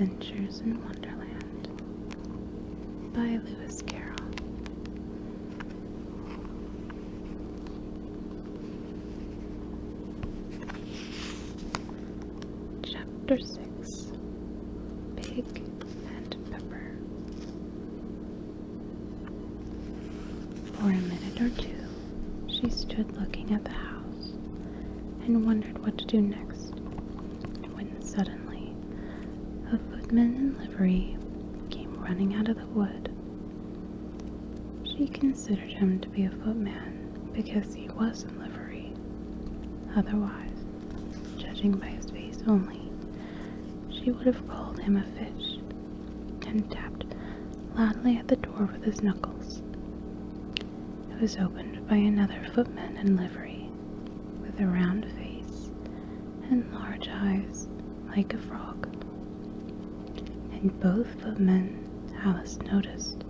Adventures in Wonderland by Lewis Carroll. Chapter 6. Pig and Pepper. For a minute or two, she stood looking at the house and wondered what to do next, when suddenly a footman in livery came running out of the wood. She considered him to be a footman because he was in livery. Otherwise, judging by his face only, she would have called him a fish, and tapped loudly at the door with his knuckles. It was opened by another footman in livery, with a round face and large eyes like a frog. And both footmen, Alice noticed,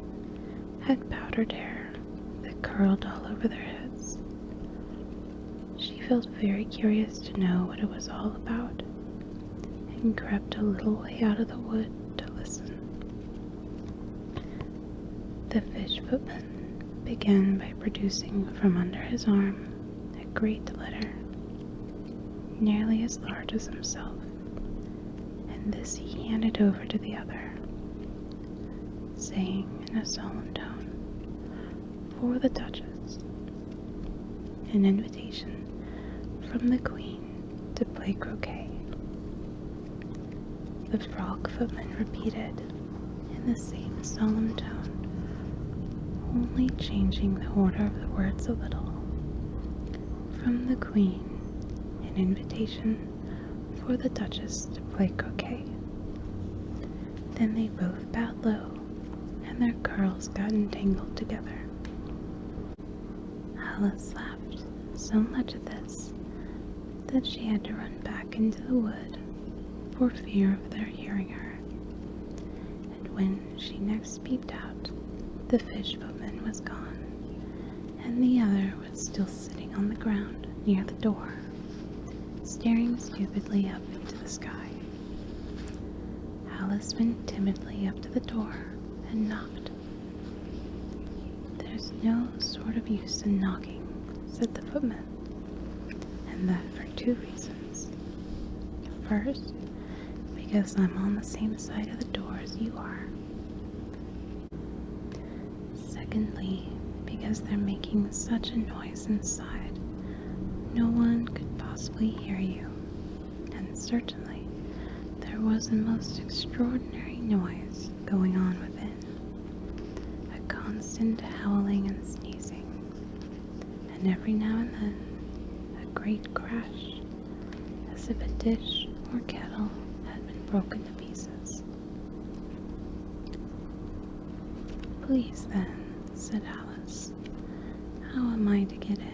had powdered hair that curled all over their heads. She felt very curious to know what it was all about, and crept a little way out of the wood to listen. The fish footman began by producing from under his arm a great letter, nearly as large as himself, and this he handed over to the other, saying in a solemn tone, "For the Duchess, an invitation from the Queen to play croquet." The frog footman repeated in the same solemn tone, only changing the order of the words a little. "From the Queen, an invitation for the Duchess to play croquet." Then they both bowed low, and their curls got entangled together. Alice laughed so much at this that she had to run back into the wood for fear of their hearing her. And when she next peeped out, the fish footman was gone, and the other was still sitting on the ground near the door, staring stupidly up into the sky. Alice went timidly up to the door and knocked. "There's no sort of use in knocking," said the footman, "and that for two reasons. First, because I'm on the same side of the door as you are. Secondly, because they're making such a noise inside, no one could possibly hear you. And certainly, there was a most extraordinary noise going on within, a constant howling and sneezing, and every now and then a great crash, as if a dish or kettle had been broken to pieces." "Please then," said Alice, "how am I to get in?"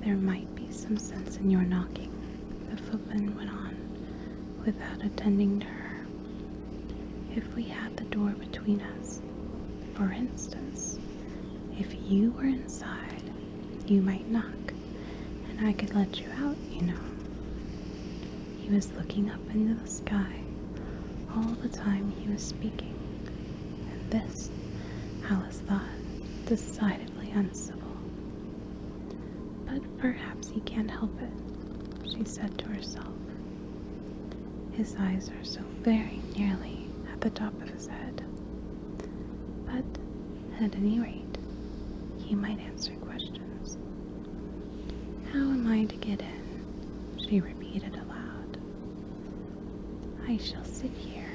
"There might be some sense in your knocking," the footman went on, without attending to her. "If we had the door between us, for instance, if you were inside, you might knock, and I could let you out, you know." He was looking up into the sky all the time he was speaking, and this, Alice thought, decidedly uncivil. "But perhaps he can't help it," she said to herself. "His eyes are so very nearly at the top of his head. But, at any rate, he might answer questions. How am I to get in?" she repeated aloud. "I shall sit here,"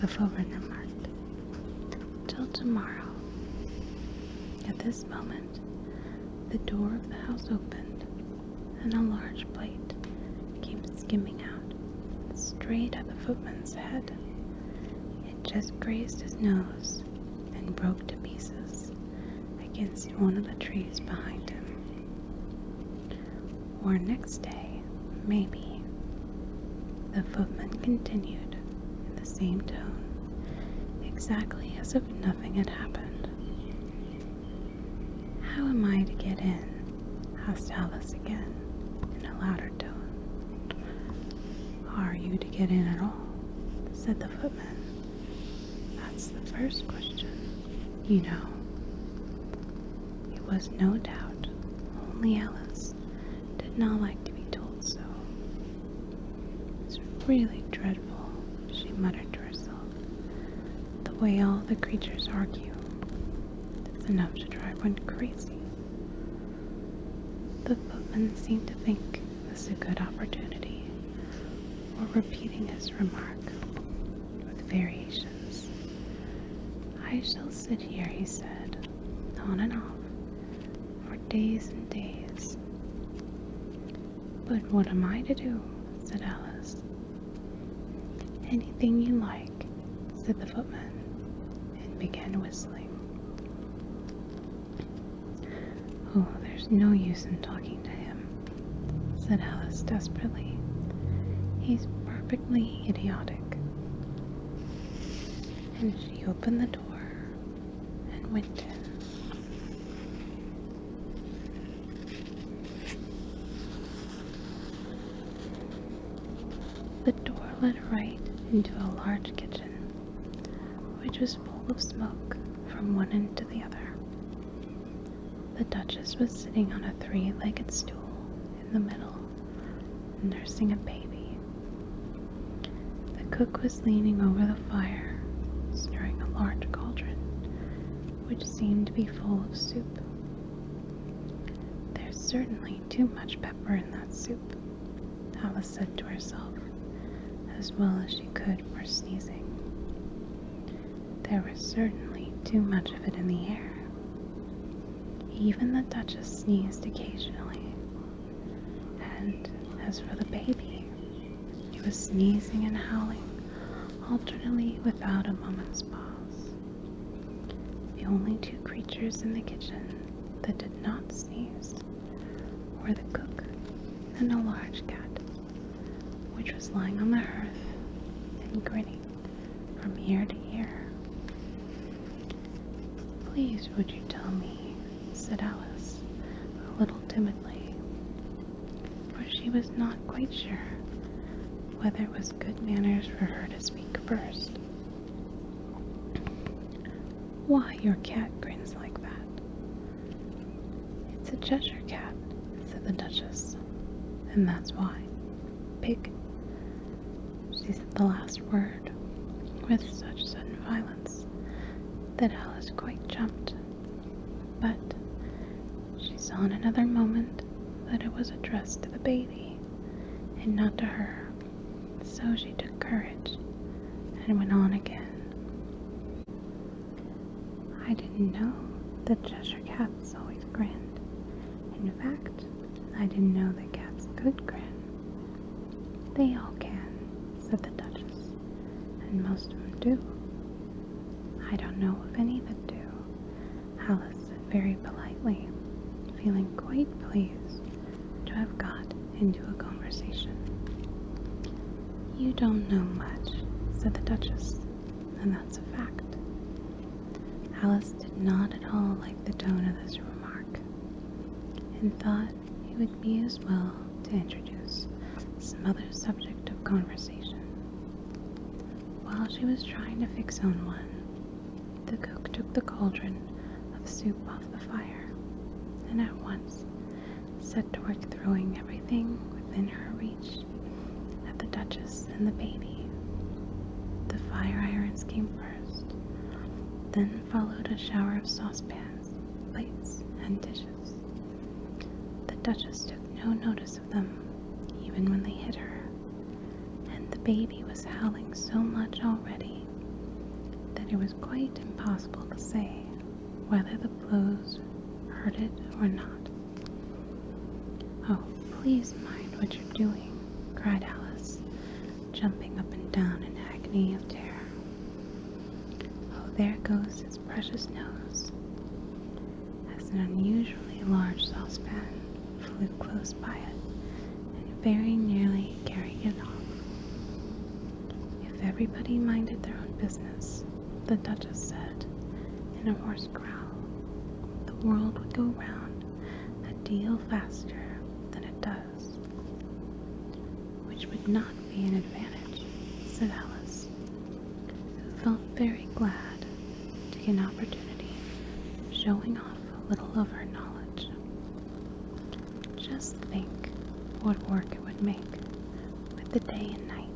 the footman remarked, "till tomorrow." At this moment, the door of the house opened, and a large plate came skimming out, straight at the footman's head. It just grazed his nose and broke to pieces against one of the trees behind him. "Or next day, maybe," the footman continued in the same tone, exactly as if nothing had happened. "How am I to get in?" asked Alice again, in a louder tone. "Are you to get in at all?" said the footman. "That's the first question, you know." It was no doubt, only Alice did not like to be told so. "It's really dreadful," she muttered to herself. "The way all the creatures argue. It's enough to drive one crazy." The footman seemed to think this a good opportunity for repeating his remark with variations. "I shall sit here," he said, "on and off, for days and days." "But what am I to do?" said Alice. "Anything you like," said the footman, and began whistling. "Oh, there's no use in talking to him," said Alice desperately. "He's perfectly idiotic." And she opened the door and went in. The door led right into a large kitchen, which was full of smoke from one end to the other. The Duchess was sitting on a three-legged stool in the middle, nursing a baby. The cook was leaning over the fire, stirring a large cauldron, which seemed to be full of soup. "There's certainly too much pepper in that soup," Alice said to herself, as well as she could for sneezing. There was certainly too much of it in the air. Even the Duchess sneezed occasionally, and as for the baby, he was sneezing and howling alternately without a moment's pause. The only two creatures in the kitchen that did not sneeze were the cook and a large cat, which was lying on the hearth and grinning from ear to ear. "Please, would you tell me," said Alice, a little timidly, for she was not quite sure whether it was good manners for her to speak first. "Why your cat grins like that?" "It's a Cheshire Cat," said the Duchess, "and that's why. Pig." She said the last word with such sudden violence that Alice quite jumped, but she saw in another moment that it was addressed to the baby and not to her, so she took courage and went on again. "I didn't know that Cheshire Cats always grinned. In fact, I didn't know that cats could grin." "They all can," said the Duchess, "and most of them do." "I don't know of any that do," Alice said very politely, feeling quite pleased to have got into a conversation. "You don't know much," said the Duchess, "and that's a fact." Alice did not at all like the tone of this remark, and thought it would be as well to introduce some other subject of conversation. While she was trying to fix on one, the cook took the cauldron of soup off the fire, and at once set to work throwing everything within her reach at the Duchess and the baby. The fire irons came first, then followed a shower of saucepans, plates, and dishes. The Duchess took no notice of them, even when they hit her, and the baby was howling so much already that it was quite impossible to say whether the blows hurt it or not. "Oh, please mind what you're doing," cried Alice, jumping up and down in agony of terror. "Oh, there goes his precious nose," as an unusually large saucepan flew close by it and very nearly carried it off. "If everybody minded their own business," the Duchess said in a hoarse growl, "the world would go round a deal faster than it does." "Which would not be an advantage," answered Alice, who felt very glad to get an opportunity of showing off a little of her knowledge. Just think what work it would make with the day and night.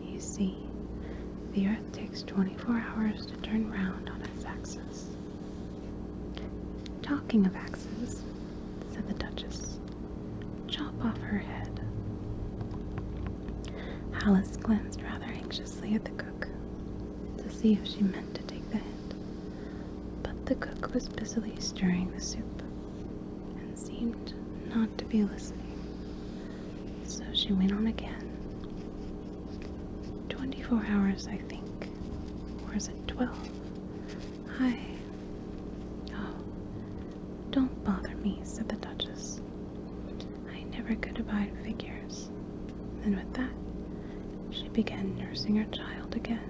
You see, the Earth takes 24 hours to turn round on its axis. Talking of axes, said the Duchess, chop off her head. Alice glanced rather anxiously at the cook to see if she meant to take the hint, but the cook was busily stirring the soup and seemed not to be listening, so she went on again. 24 hours, I think. Or is it 12? Oh, don't bother me, said the Duchess. I never could abide figures. And with that, she began nursing her child again,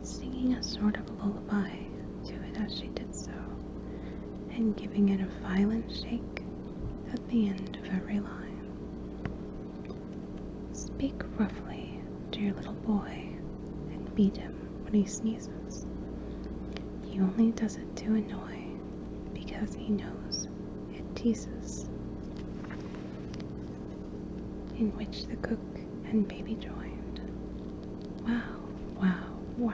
singing a sort of lullaby to it as she did so, and giving it a violent shake at the end of every line. Speak roughly to your little boy, and beat him when he sneezes. He only does it to annoy, because he knows it teases. In which the cook and baby joined. Wow, wow, wow.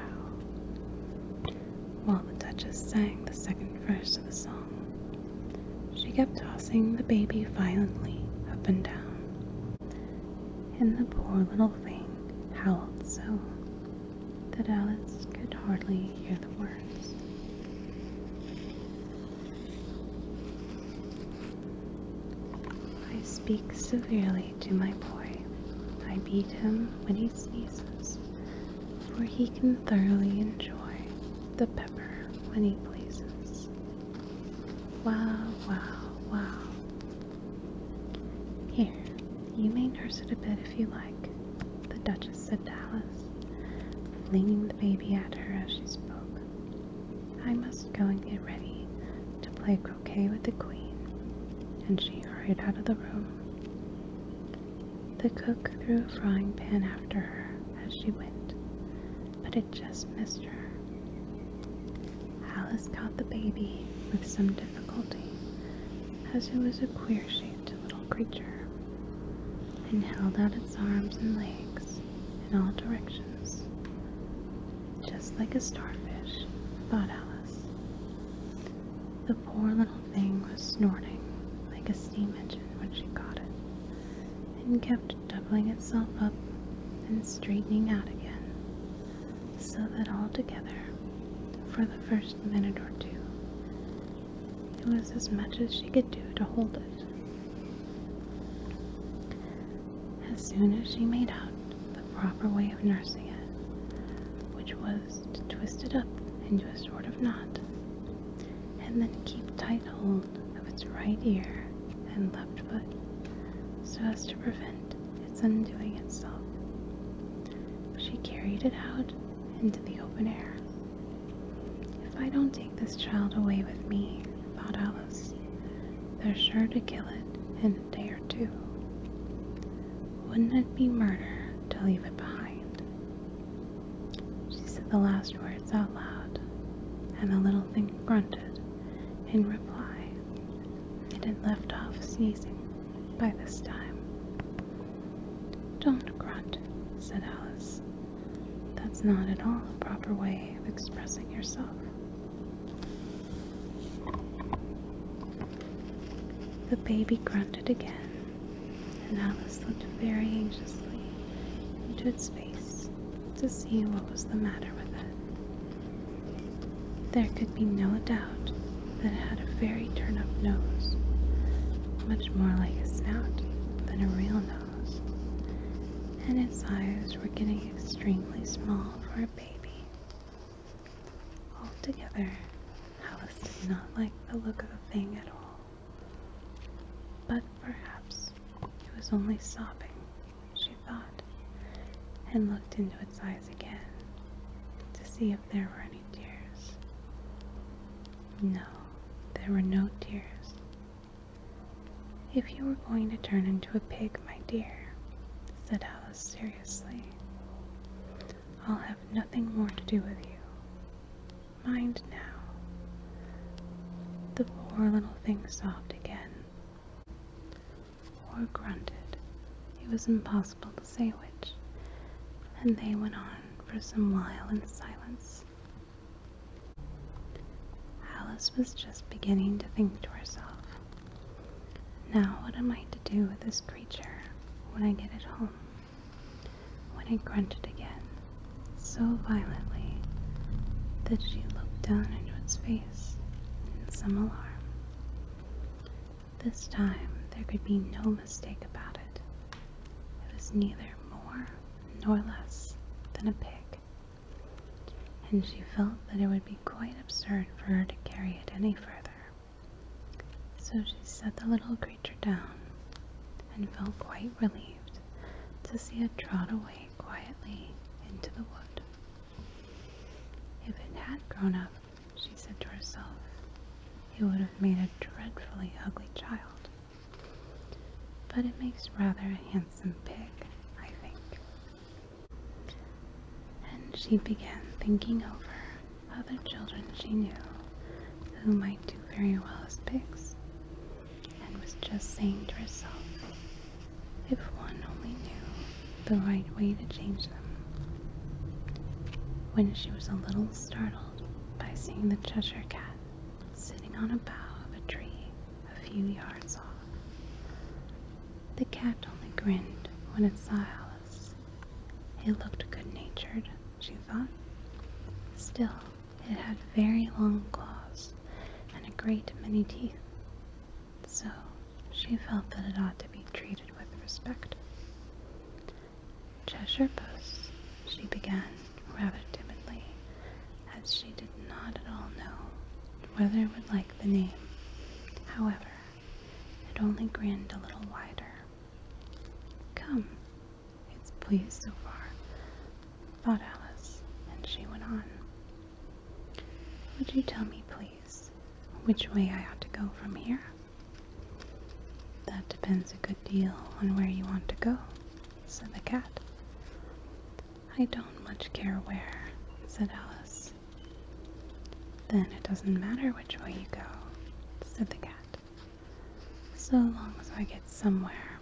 While the Duchess sang the second verse of the song, she kept tossing the baby violently up and down, and the poor little thing howled so that Alice could hardly hear the words. I speak severely to my boy. I beat him when he sneezes, for he can thoroughly enjoy the pepper when he pleases. Wow, wow, wow. Here, you may nurse it a bit if you like, the Duchess said to Alice, flinging the baby at her as she spoke. I must go and get ready to play croquet with the Queen, and she hurried out of the room. The cook threw a frying pan after her as she went, but it just missed her. Alice caught the baby with some difficulty, as it was a queer-shaped little creature, and held out its arms and legs in all directions, just like a starfish, thought Alice. The poor little thing was snorting like a steam engine when she caught it, and kept doubling itself up and straightening out again, so that altogether, for the first minute or two, it was as much as she could do to hold it. As soon as she made out the proper way of nursing it, which was to twist it up into a sort of knot, and then keep tight hold of its right ear and left foot, so as to prevent its undoing itself, she carried it out into the open air. If I don't take this child away with me, thought Alice, they're sure to kill it in a day or two. Wouldn't it be murder to leave it behind? She said the last words out loud, and the little thing grunted in reply. It had left off sneezing by this time. Don't grunt, said Alice. That's not at all a proper way of expressing yourself. The baby grunted again, and Alice looked very anxiously into its face to see what was the matter with it. There could be no doubt that it had a very turn-up nose, much more like a snout than a real nose, and its eyes were getting extremely small for a baby. Altogether, Alice did not like the look of the thing at all. But perhaps it was only sobbing, she thought, and looked into its eyes again to see if there were any tears. No, there were no tears. If you were going to turn into a pig, my dear, said Alice seriously. "I'll have nothing more to do with you. Mind now." The poor little thing sobbed again, or grunted. It was impossible to say which, and they went on for some while in silence. Alice was just beginning to think to herself, "Now what am I to do with this creature when I get it home?" when it grunted again, so violently that she looked down into its face in some alarm. This time there could be no mistake about it. It was neither more nor less than a pig, and she felt that it would be quite absurd for her to carry it any further. So she set the little creature down and felt quite relieved to see it trot away quietly into the wood. If it had grown up, she said to herself, it would have made a dreadfully ugly child. But it makes rather a handsome pig, I think. And she began thinking over other children she knew who might do very well as pigs, and was just saying to herself, if one only knew the right way to change them, when she was a little startled by seeing the Cheshire Cat sitting on a bough of a tree a few yards off. The cat only grinned when it saw Alice. It looked good-natured, she thought. Still, it had very long claws and a great many teeth, so she felt that it ought to be treated with respect. Cheshire Puss, she began rather timidly, as she did not at all know whether it would like the name. However, it only grinned a little wider. Come, it's pleased so far, thought Alice, and she went on. Would you tell me, please, which way I ought to go from here? That depends a good deal on where you want to go, said the cat. I don't much care where, said Alice. Then it doesn't matter which way you go, said the cat. So long as I get somewhere,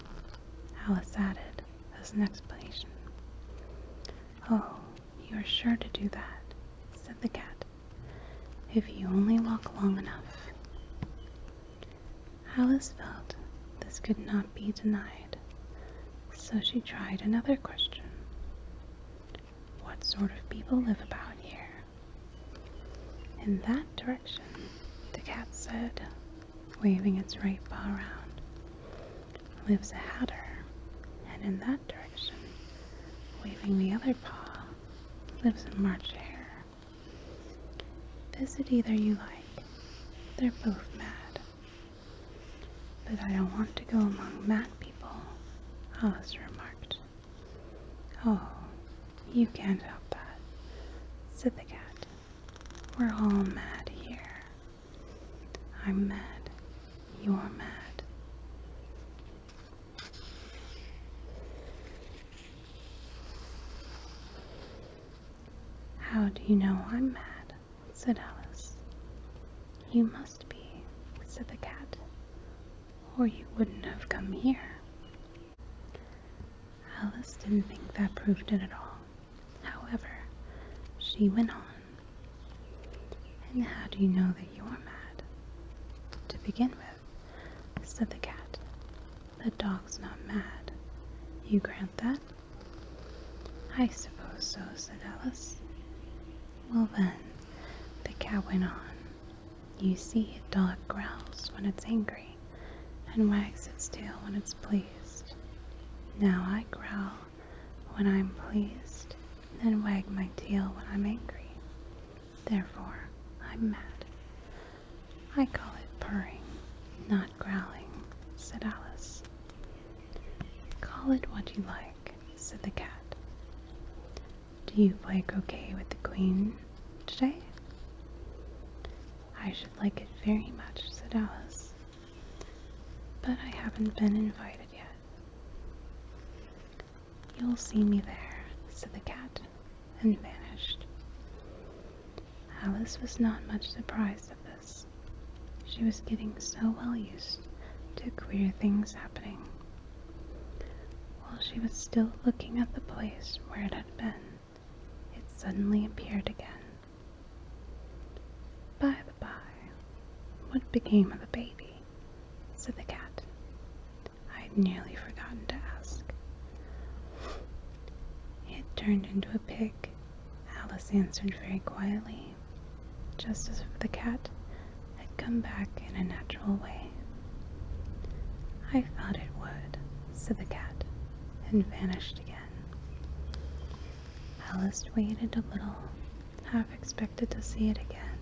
Alice added as an explanation. Oh, you are sure to do that, said the cat, if you only walk long enough. Alice felt this could not be denied, so she tried another question. What sort of people live about here? In that direction, the cat said, waving its right paw around, lives a hatter, and in that direction, waving the other paw, lives a March hare. Visit either you like. They're both mad. But I don't want to go among mad people, Alice remarked. Oh, you can't help that, said the cat. We're all mad here. I'm mad. You're mad. How do you know I'm mad? Said Alice. You must be, said the cat, or you wouldn't have come here. Alice didn't think that proved it at all. However, she went on. And how do you know that you're mad? To begin with, said the cat, the dog's not mad. You grant that? I suppose so, said Alice. Well then, the cat went on. You see, a dog growls when it's angry, and wags its tail when it's pleased. Now I growl when I'm pleased, and wag my tail when I'm angry. Therefore, I'm mad. I call it purring, not growling, said Alice. Call it what you like, said the cat. Do you play croquet with the Queen today? I should like it very much, said Alice, but I haven't been invited yet. you'll see me there," said the cat, and vanished. Alice was not much surprised at this. She was getting so well used to queer things happening. While she was still looking at the place where it had been, it suddenly appeared again. "By the by, what became of the baby?" said the cat. "I'd nearly forgotten to ask." "It turned into a pig," Alice answered very quietly, just as if the cat had come back in a natural way. "I thought it would," said the cat, and vanished again. Alice waited a little, half expected to see it again,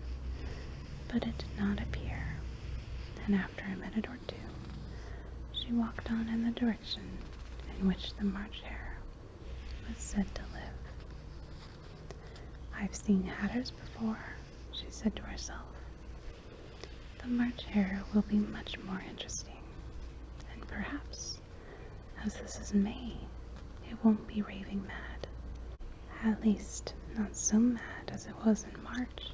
but it did not appear, and after a minute or two, she walked on in the direction in which the March Hare was said to live. "I've seen hatters before," she said to herself. "The March Hare will be much more interesting, and perhaps, as this is May, it won't be raving mad. At least, not so mad as it was in March."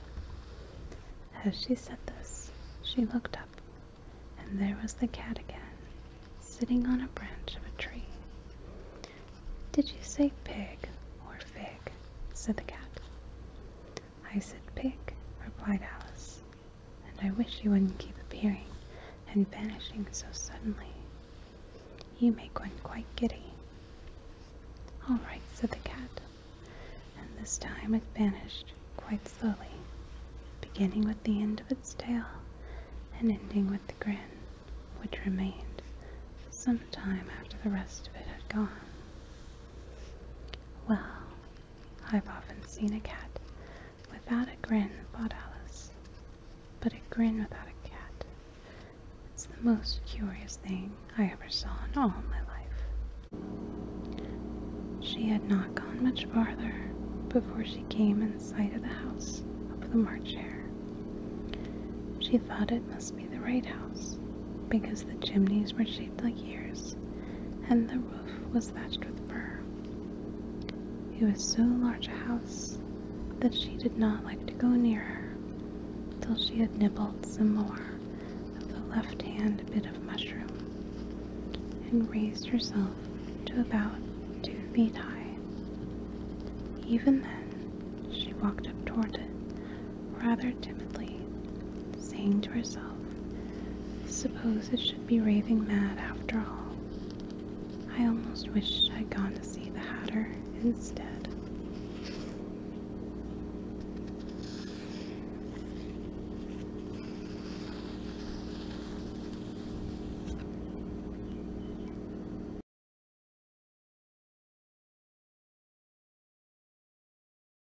As she said this, she looked up, and there was the cat again, sitting on a branch of a tree. "Did you say pig or fig?" said the cat. "I said pig," replied Alice, "and I wish you wouldn't keep appearing and vanishing so suddenly. You make one quite giddy." "All right," said the cat, and this time it vanished quite slowly, beginning with the end of its tail and ending with the grin, which remained some time after the rest of it had gone. "Well, I've often seen a cat without a grin," thought Alice, "but a grin without a cat, it's the most curious thing I ever saw in all my life." She had not gone much farther before she came in sight of the house of the March Hare. She thought it must be the right house, because the chimneys were shaped like ears, and the roof was thatched with fur. It was so large a house that she did not like to go nearer till she had nibbled some more of the left-hand bit of mushroom, and raised herself to about 2 feet high. Even then, she walked up toward it, rather timidly, saying to herself, "Suppose it should be raving mad after all. I almost wish I'd gone to see the Hatter instead."